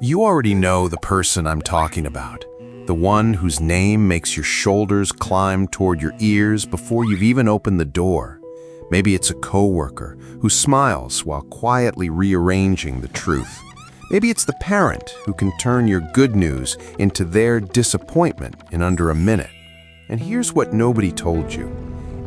You already know the person I'm talking about. The one whose name makes your shoulders climb toward your ears before you've even opened the door. Maybe it's a coworker who smiles while quietly rearranging the truth. Maybe it's the parent who can turn your good news into their disappointment in under a minute. And here's what nobody told you.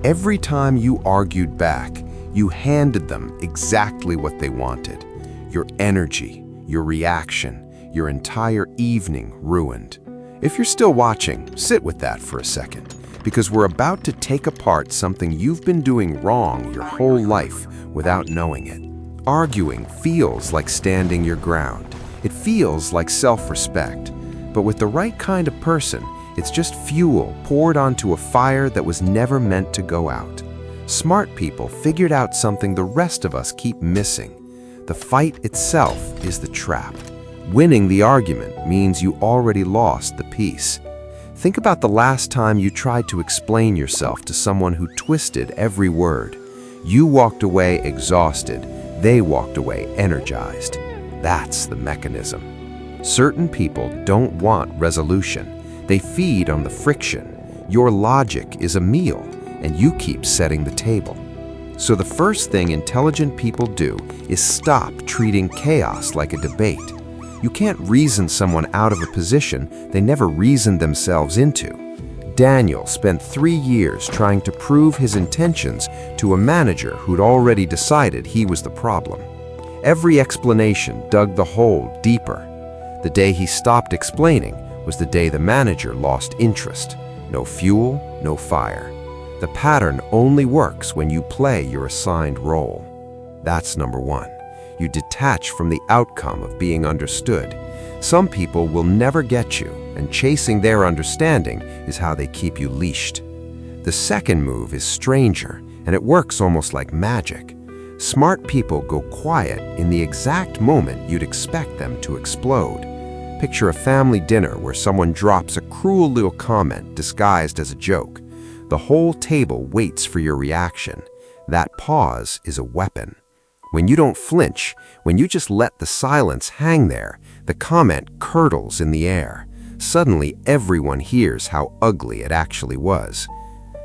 Every time you argued back, you handed them exactly what they wanted. Your energy, your reaction, your entire evening ruined. If you're still watching, sit with that for a second, because we're about to take apart something you've been doing wrong your whole life without knowing it. Arguing feels like standing your ground. It feels like self-respect. But with the right kind of person, it's just fuel poured onto a fire that was never meant to go out. Smart people figured out something the rest of us keep missing. The fight itself is the trap. Winning the argument means you already lost the peace. Think about the last time you tried to explain yourself to someone who twisted every word. You walked away exhausted. They walked away energized. That's the mechanism. Certain people don't want resolution. They feed on the friction. Your logic is a meal, and you keep setting the table. So the first thing intelligent people do is stop treating chaos like a debate. You can't reason someone out of a position they never reasoned themselves into. Daniel spent 3 years trying to prove his intentions to a manager who'd already decided he was the problem. Every explanation dug the hole deeper. The day he stopped explaining was the day the manager lost interest. No fuel, no fire. The pattern only works when you play your assigned role. That's number one. You detach from the outcome of being understood. Some people will never get you, and chasing their understanding is how they keep you leashed. The second move is stranger, and it works almost like magic. Smart people go quiet in the exact moment you'd expect them to explode. Picture a family dinner where someone drops a cruel little comment disguised as a joke. The whole table waits for your reaction. That pause is a weapon. When you don't flinch, when you just let the silence hang there, the comment curdles in the air. Suddenly, everyone hears how ugly it actually was.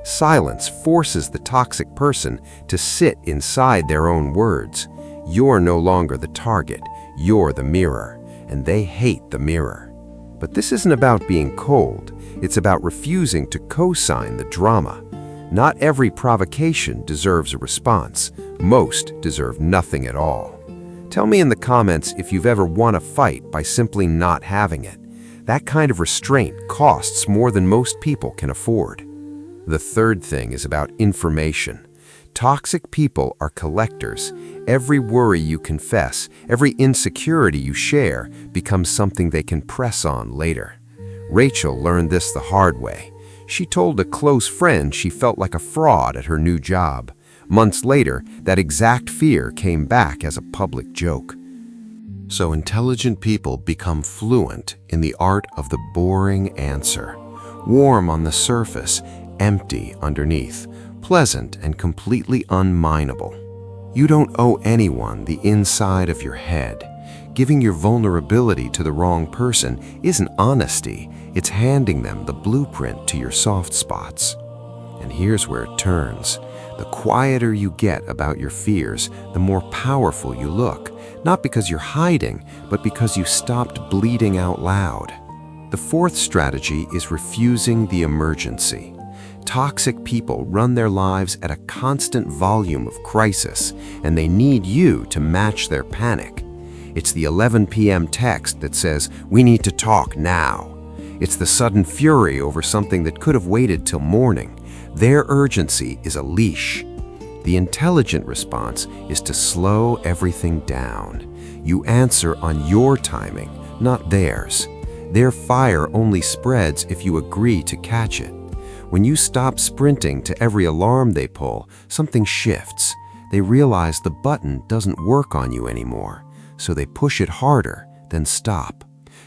Silence forces the toxic person to sit inside their own words. You're no longer the target, you're the mirror, and they hate the mirror. But this isn't about being cold, it's about refusing to co-sign the drama. Not every provocation deserves a response. Most deserve nothing at all. Tell me in the comments if you've ever won a fight by simply not having it. That kind of restraint costs more than most people can afford. The third thing is about information. Toxic people are collectors. Every worry you confess, every insecurity you share becomes something they can press on later. Rachel learned this the hard way. She told a close friend she felt like a fraud at her new job. Months later, that exact fear came back as a public joke. So intelligent people become fluent in the art of the boring answer. Warm on the surface, empty underneath, pleasant and completely unmineable. You don't owe anyone the inside of your head. Giving your vulnerability to the wrong person isn't honesty, it's handing them the blueprint to your soft spots. And here's where it turns. The quieter you get about your fears, the more powerful you look, not because you're hiding, but because you stopped bleeding out loud. The fourth strategy is refusing the emergency. Toxic people run their lives at a constant volume of crisis, and they need you to match their panic. It's the 11 p.m. text that says, "We need to talk now." It's the sudden fury over something that could have waited till morning. Their urgency is a leash. The intelligent response is to slow everything down. You answer on your timing, not theirs. Their fire only spreads if you agree to catch it. When you stop sprinting to every alarm they pull, something shifts. They realize the button doesn't work on you anymore, so they push it harder, then stop.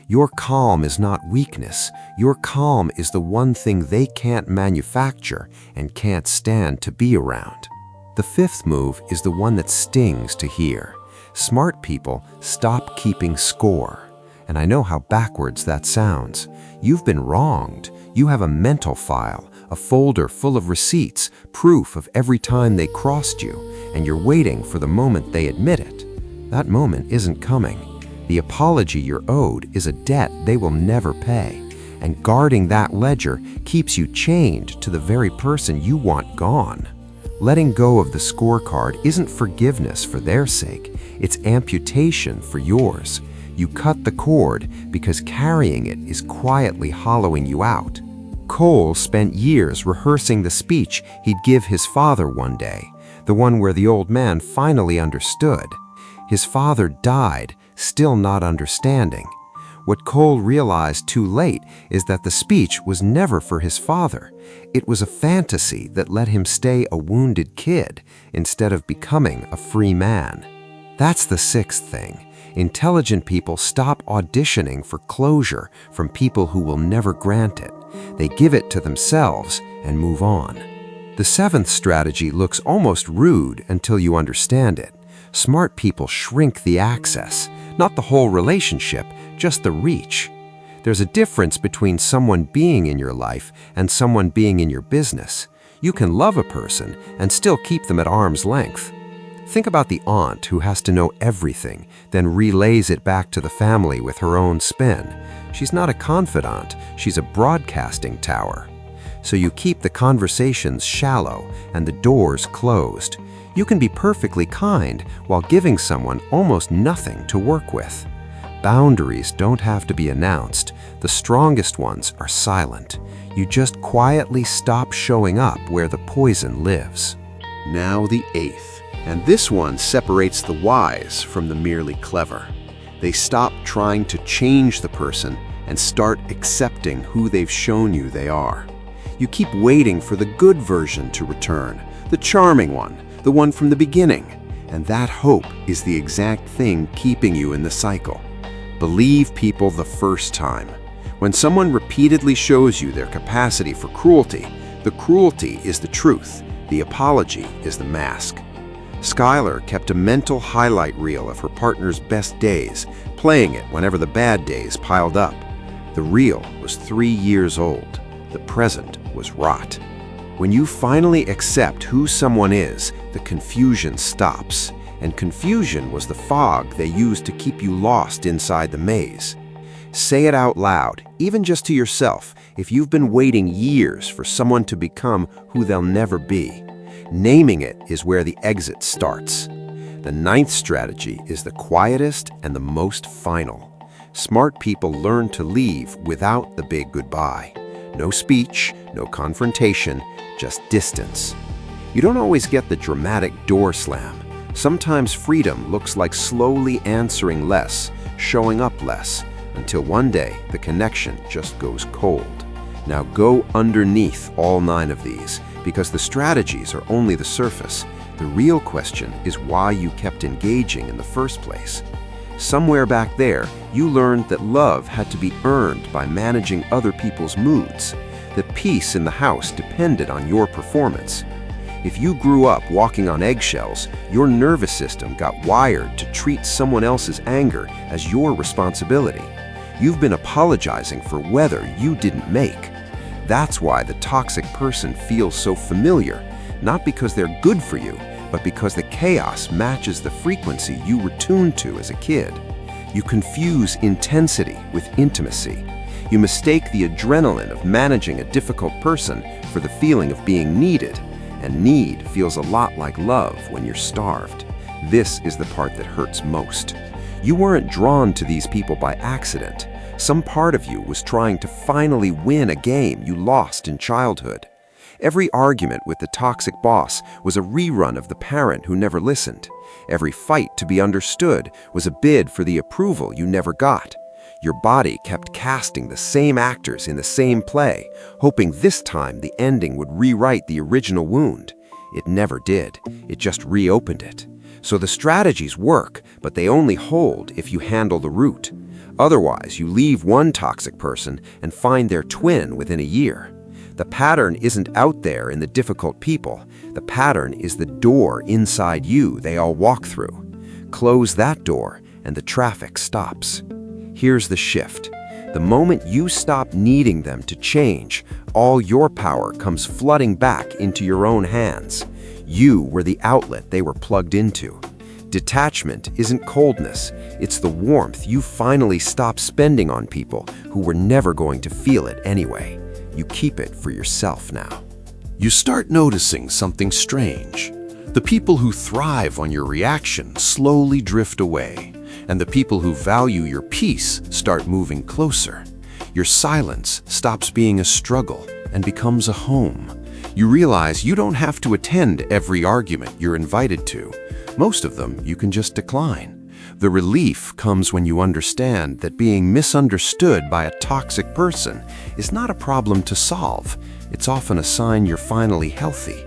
Your calm is not weakness. Your calm is the one thing they can't manufacture and can't stand to be around. The fifth move is the one that stings to hear. Smart people stop keeping score. And I know how backwards that sounds. You've been wronged. You have a mental file, a folder full of receipts, proof of every time they crossed you, and you're waiting for the moment they admit it. That moment isn't coming. The apology you're owed is a debt they will never pay, and guarding that ledger keeps you chained to the very person you want gone. Letting go of the scorecard isn't forgiveness for their sake, it's amputation for yours. You cut the cord because carrying it is quietly hollowing you out. Cole spent years rehearsing the speech he'd give his father one day, the one where the old man finally understood. His father died, still not understanding. What Cole realized too late is that the speech was never for his father. It was a fantasy that let him stay a wounded kid instead of becoming a free man. That's the sixth thing. Intelligent people stop auditioning for closure from people who will never grant it. They give it to themselves and move on. The seventh strategy looks almost rude until you understand it. Smart people shrink the access, not the whole relationship, just the reach. There's a difference between someone being in your life and someone being in your business. You can love a person and still keep them at arm's length. Think about the aunt who has to know everything, then relays it back to the family with her own spin. She's not a confidant, she's a broadcasting tower. So you keep the conversations shallow and the doors closed. You can be perfectly kind while giving someone almost nothing to work with. Boundaries don't have to be announced. The strongest ones are silent. You just quietly stop showing up where the poison lives. Now the eighth. And this one separates the wise from the merely clever. They stop trying to change the person and start accepting who they've shown you they are. You keep waiting for the good version to return, the charming one, the one from the beginning, and that hope is the exact thing keeping you in the cycle. Believe people the first time. When someone repeatedly shows you their capacity for cruelty, the cruelty is the truth, the apology is the mask. Skylar kept a mental highlight reel of her partner's best days, playing it whenever the bad days piled up. The reel was 3 years old. The present was rot. When you finally accept who someone is, the confusion stops. And confusion was the fog they used to keep you lost inside the maze. Say it out loud, even just to yourself, if you've been waiting years for someone to become who they'll never be. Naming it is where the exit starts. The ninth strategy is the quietest and the most final. Smart people learn to leave without the big goodbye. No speech, no confrontation, just distance. You don't always get the dramatic door slam. Sometimes freedom looks like slowly answering less, showing up less, until one day the connection just goes cold. Now go underneath all 9 of these, because the strategies are only the surface. The real question is why you kept engaging in the first place. Somewhere back there, you learned that love had to be earned by managing other people's moods, that peace in the house depended on your performance. If you grew up walking on eggshells, your nervous system got wired to treat someone else's anger as your responsibility. You've been apologizing for weather you didn't make. That's why the toxic person feels so familiar, not because they're good for you, but because the chaos matches the frequency you were tuned to as a kid. You confuse intensity with intimacy. You mistake the adrenaline of managing a difficult person for the feeling of being needed, and need feels a lot like love when you're starved. This is the part that hurts most. You weren't drawn to these people by accident. Some part of you was trying to finally win a game you lost in childhood. Every argument with the toxic boss was a rerun of the parent who never listened. Every fight to be understood was a bid for the approval you never got. Your body kept casting the same actors in the same play, hoping this time the ending would rewrite the original wound. It never did. It just reopened it. So the strategies work, but they only hold if you handle the root. Otherwise, you leave one toxic person and find their twin within a year. The pattern isn't out there in the difficult people. The pattern is the door inside you they all walk through. Close that door, and the traffic stops. Here's the shift. The moment you stop needing them to change, all your power comes flooding back into your own hands. You were the outlet they were plugged into. Detachment isn't coldness, it's the warmth you finally stopped spending on people who were never going to feel it anyway. You keep it for yourself now. You start noticing something strange. The people who thrive on your reaction slowly drift away, and the people who value your peace start moving closer. Your silence stops being a struggle and becomes a home. You realize you don't have to attend every argument you're invited to. Most of them you can just decline. The relief comes when you understand that being misunderstood by a toxic person is not a problem to solve. It's often a sign you're finally healthy.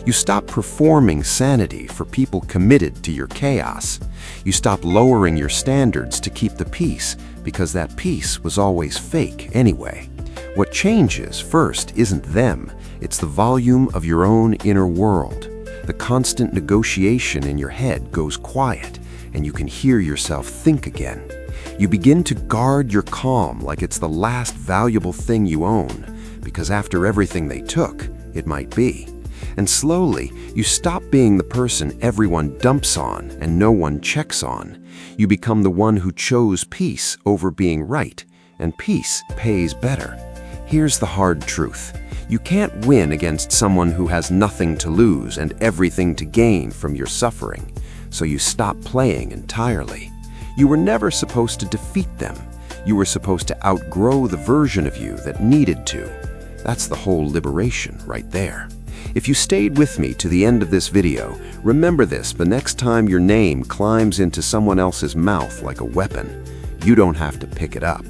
You stop performing sanity for people committed to your chaos. You stop lowering your standards to keep the peace because that peace was always fake anyway. What changes first isn't them, it's the volume of your own inner world. The constant negotiation in your head goes quiet, and you can hear yourself think again. You begin to guard your calm like it's the last valuable thing you own, because after everything they took, it might be. And slowly, you stop being the person everyone dumps on and no one checks on. You become the one who chose peace over being right, and peace pays better. Here's the hard truth. You can't win against someone who has nothing to lose and everything to gain from your suffering, so you stop playing entirely. You were never supposed to defeat them. You were supposed to outgrow the version of you that needed to. That's the whole liberation right there. If you stayed with me to the end of this video, remember this: the next time your name climbs into someone else's mouth like a weapon, you don't have to pick it up.